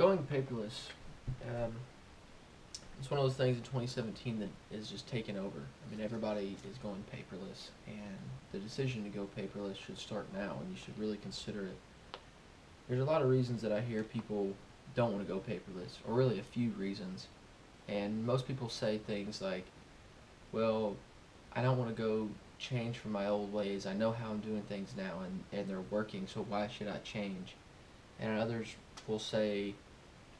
Going paperless, um, it's one of those things in 2017 that is just taking over. I mean, everybody is going paperless, and the decision to go paperless should start now, and you should really consider it. There's a lot of reasons that I hear people don't want to go paperless, or really a few reasons. And most people say things like, well, I don't want to go change from my old ways. I know how I'm doing things now, and they're working, so why should I change? And others will say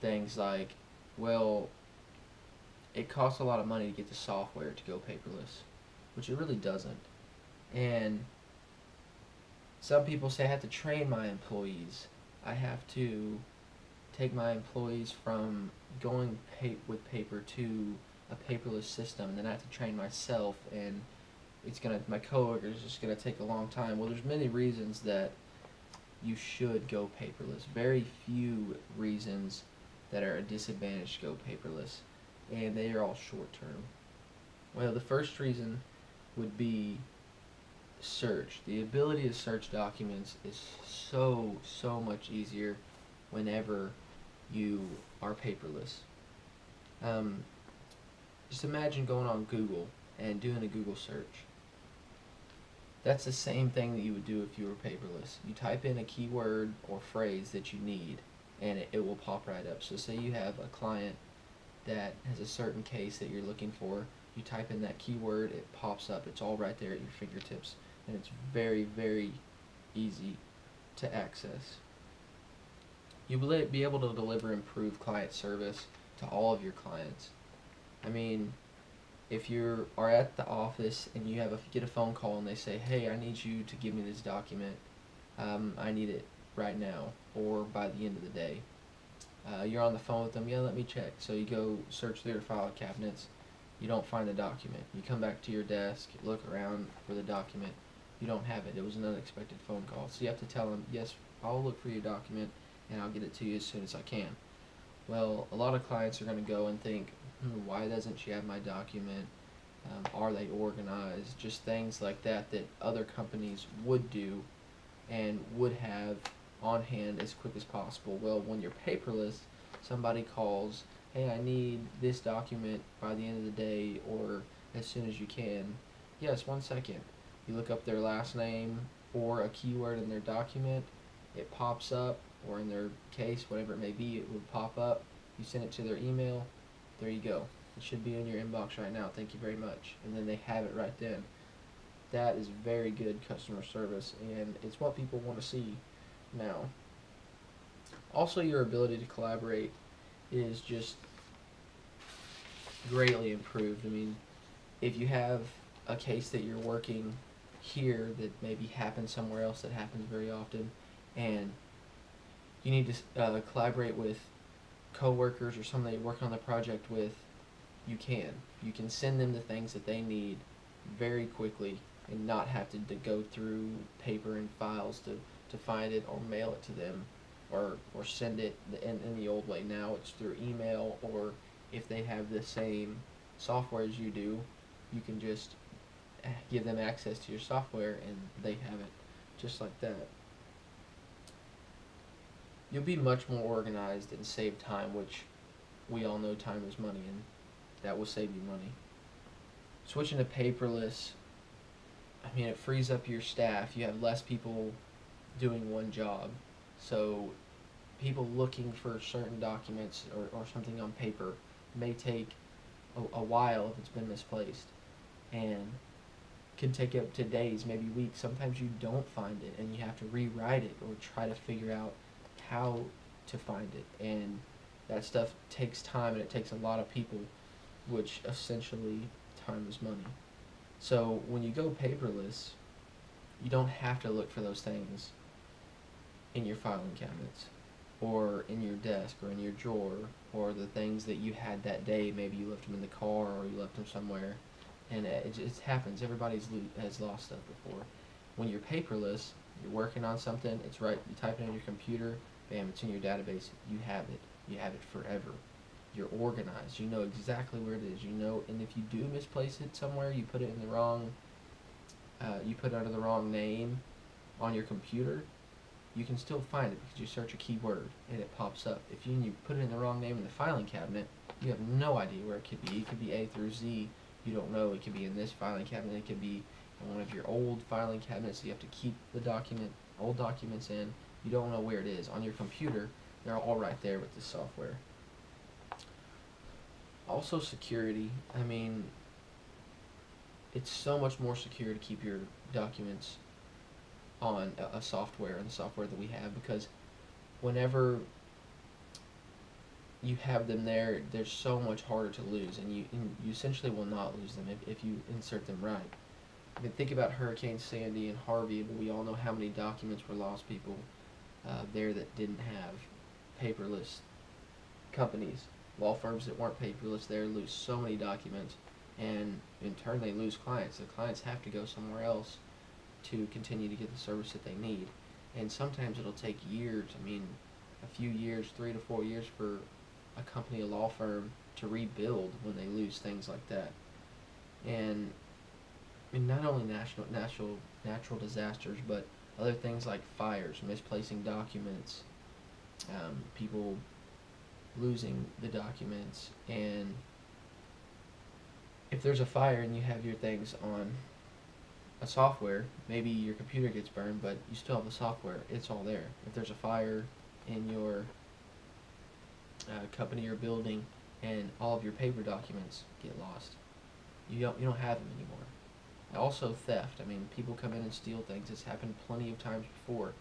things like, well, it costs a lot of money to get the software to go paperless, which it really doesn't. And some people say I have to train my employees. I have to take my employees from going with paper to a paperless system, and then I have to train myself, and my coworkers is just gonna take a long time. Well, there's many reasons that you should go paperless. Very few reasons that are a disadvantage to go paperless, and they are all short term. Well, the first reason would be search. The ability to search documents is so much easier whenever you are paperless. Um, just imagine going on Google and doing a Google search. That's the same thing that you would do if you were paperless. You type in a keyword or phrase that you need, and it will pop right up. So say you have a client that has a certain case that you're looking for, you type in that keyword, it pops up. It's all right there at your fingertips, and it's very easy to access. You will be able to deliver improved client service to all of your clients. I mean, if you are at the office and you get a phone call and they say, hey, I need you to give me this document, I need it right now or by the end of the day. You're on the phone with them, yeah, let me check. So you go search through your file cabinets, you don't find the document. You come back to your desk, look around for the document, you don't have it. It was an unexpected phone call. So you have to tell them, yes, I'll look for your document and I'll get it to you as soon as I can. Well, a lot of clients are going to go and think, why doesn't she have my document? Are they organized? Just things like that that other companies would do and would have on hand as quick as possible. Well, when you're paperless, somebody calls, hey, I need this document by the end of the day or as soon as you can. Yes, 1 second. You look up their last name or a keyword in their document, it pops up, or in their case, whatever it may be, it would pop up. You send it to their email, there you go. It should be in your inbox right now, thank you very much. And then they have it right then. That is very good customer service, and it's what people want to see now. Also, your ability to collaborate is just greatly improved. I mean, if you have a case that you're working here that maybe happens somewhere else that happens very often, and you need to collaborate with coworkers or someone that you're working on the project with, you can. You can send them the things that they need very quickly and not have to go through paper and files to find it or mail it to them or send it in the old way. Now it's through email, or if they have the same software as you do, you can just give them access to your software and they have it just like that. You'll be much more organized and save time, which we all know time is money, and that will save you money. Switching to paperless, I mean, it frees up your staff. You have less people doing one job. So people looking for certain documents or something on paper may take a while if it's been misplaced, and can take up to days, maybe weeks. Sometimes you don't find it and you have to rewrite it or try to figure out how to find it, and that stuff takes time and it takes a lot of people, which essentially time is money. So when you go paperless, you don't have to look for those things in your filing cabinets or in your desk or in your drawer, or the things that you had that day. Maybe you left them in the car or you left them somewhere, and it happens. Everybody has lost stuff before. When you're paperless, you're working on something, it's right, you type it in your computer, bam, it's in your database, you have it. You have it forever. You're organized. You know exactly where it is. You know, and if you do misplace it somewhere, you put it in the wrong, you put it under the wrong name on your computer, you can still find it because you search a keyword and it pops up. If you put it in the wrong name in the filing cabinet, you have no idea where it could be. It could be A through Z. You don't know. It could be in this filing cabinet. It could be in one of your old filing cabinets. So you have to keep the old documents in. You don't know where it is. On your computer, they're all right there with this software. Also, security. I mean, it's so much more secure to keep your documents on a software and the software that we have, because whenever you have them there, they're so much harder to lose, and you essentially will not lose them if you insert them right. I mean, think about Hurricane Sandy and Harvey, but we all know how many documents were lost, people there that didn't have paperless companies. Law firms that weren't paperless there lose so many documents, and in turn they lose clients. The clients have to go somewhere else to continue to get the service that they need. And sometimes it'll take years, I mean a few years, 3 to 4 years for a company, a law firm to rebuild when they lose things like that. And I mean, not only natural disasters, but other things like fires, misplacing documents, people losing the documents. And if there's a fire and you have your things on a software, maybe your computer gets burned, but you still have the software. It's all there. If there's a fire in your company or building and all of your paper documents get lost, you don't have them anymore. Also, theft. I mean, people come in and steal things. It's happened plenty of times before.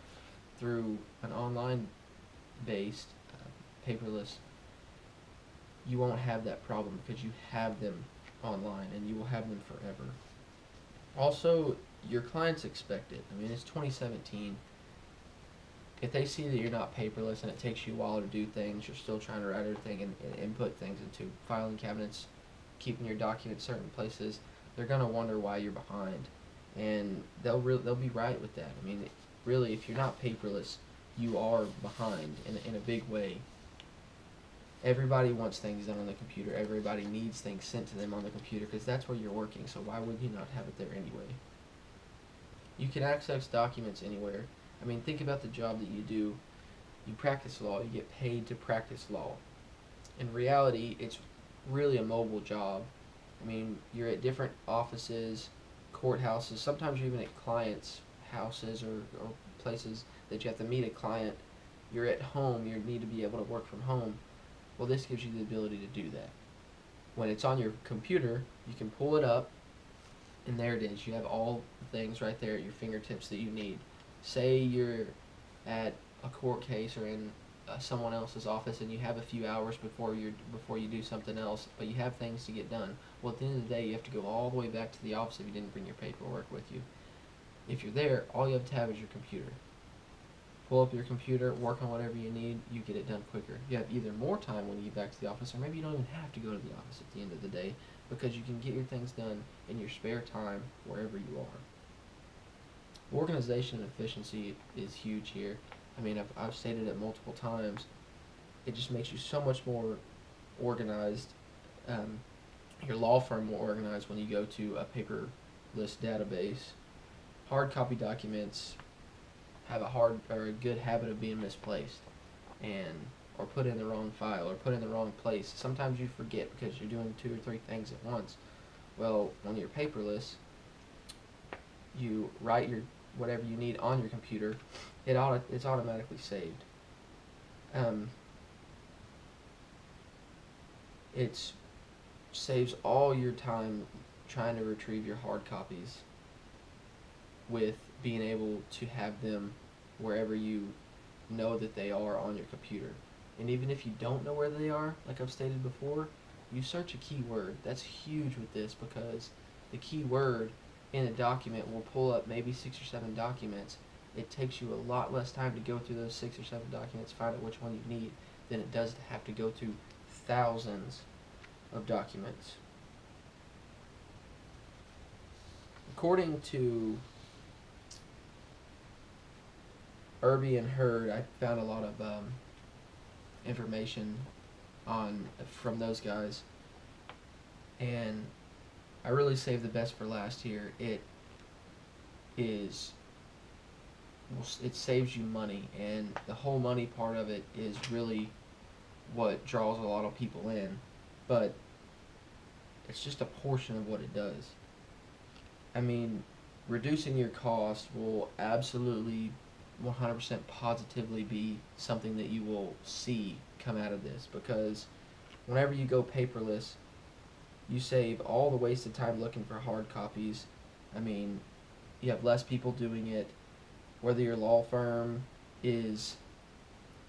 Through an online-based, paperless, you won't have that problem because you have them online and you will have them forever. Also, your clients expect it. I mean, it's 2017. If they see that you're not paperless and it takes you a while to do things, you're still trying to write everything and input things into filing cabinets, keeping your documents certain places, they're going to wonder why you're behind. And they'll be right with that. I mean, really, if you're not paperless, you are behind in a big way. Everybody wants things done on the computer. Everybody needs things sent to them on the computer because that's where you're working, so why would you not have it there anyway? You can access documents anywhere. I mean, think about the job that you do. You practice law. You get paid to practice law. In reality, it's really a mobile job. I mean, you're at different offices, courthouses, sometimes you're even at clients' houses or places that you have to meet a client. You're at home. You need to be able to work from home. Well, this gives you the ability to do that. When it's on your computer, you can pull it up, and there it is. You have all the things right there at your fingertips that you need. Say you're at a court case or in someone else's office, and you have a few hours before you do something else, but you have things to get done. Well, at the end of the day, you have to go all the way back to the office if you didn't bring your paperwork with you. If you're there, all you have to have is your computer. Pull up your computer, work on whatever you need, you get it done quicker. You have either more time when you get back to the office, or maybe you don't even have to go to the office at the end of the day, because you can get your things done in your spare time wherever you are. Organization and efficiency is huge here. I mean, I've stated it multiple times. It just makes you so much more organized. Your law firm will organize when you go to a paperless database. Hard copy documents have a good habit of being misplaced, or put in the wrong file, or put in the wrong place. Sometimes you forget because you're doing 2 or 3 things at once. Well, when you're paperless, you write your whatever you need on your computer. It's automatically saved. It saves all your time trying to retrieve your hard copies, with being able to have them wherever you know that they are on your computer. And even if you don't know where they are, like I've stated before, you search a keyword. That's huge with this, because the keyword in a document will pull up maybe 6 or 7 documents. It takes you a lot less time to go through those 6 or 7 documents, find out which one you need, than it does to have to go through thousands of documents. According to Irby and Hurd, I found a lot of information from those guys, and I really saved the best for last here. It is it saves you money, and the whole money part of it is really what draws a lot of people in, but it's just a portion of what it does. I mean, reducing your cost will absolutely 100% positively be something that you will see come out of this, because whenever you go paperless, you save all the wasted time looking for hard copies. I mean, you have less people doing it. Whether your law firm is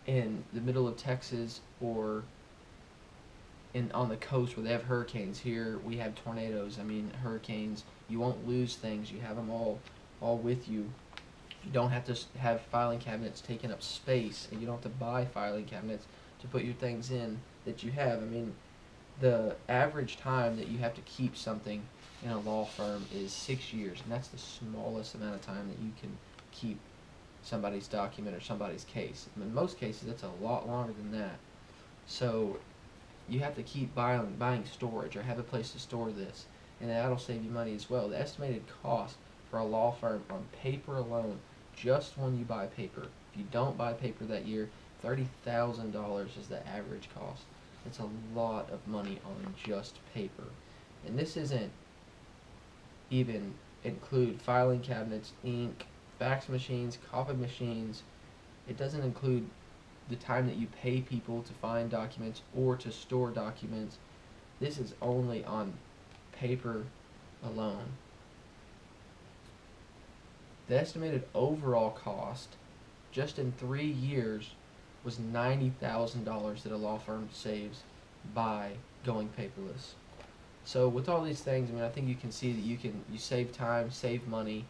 in the middle of Texas or on the coast where they have hurricanes, here we have tornadoes. I mean, hurricanes. You won't lose things. You have them all with you. You don't have to have filing cabinets taking up space, and you don't have to buy filing cabinets to put your things in that you have. I mean, the average time that you have to keep something in a law firm is 6 years, and that's the smallest amount of time that you can keep somebody's document or somebody's case. I mean, in most cases, it's a lot longer than that. So you have to keep buying storage or have a place to store this, and that'll save you money as well. The estimated cost for a law firm on paper alone, just when you buy paper, if you don't buy paper that year, $30,000 is the average cost. It's a lot of money on just paper. And this isn't even include filing cabinets, ink, fax machines, copy machines. It doesn't include the time that you pay people to find documents or to store documents. This is only on paper alone. The estimated overall cost, just in 3 years, was $90,000 that a law firm saves by going paperless. So with all these things, I mean, I think you can see that you save time, save money.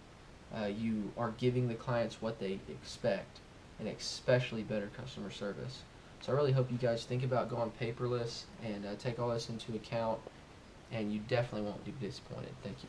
You are giving the clients what they expect, and especially better customer service. So I really hope you guys think about going paperless and take all this into account, and you definitely won't be disappointed. Thank you.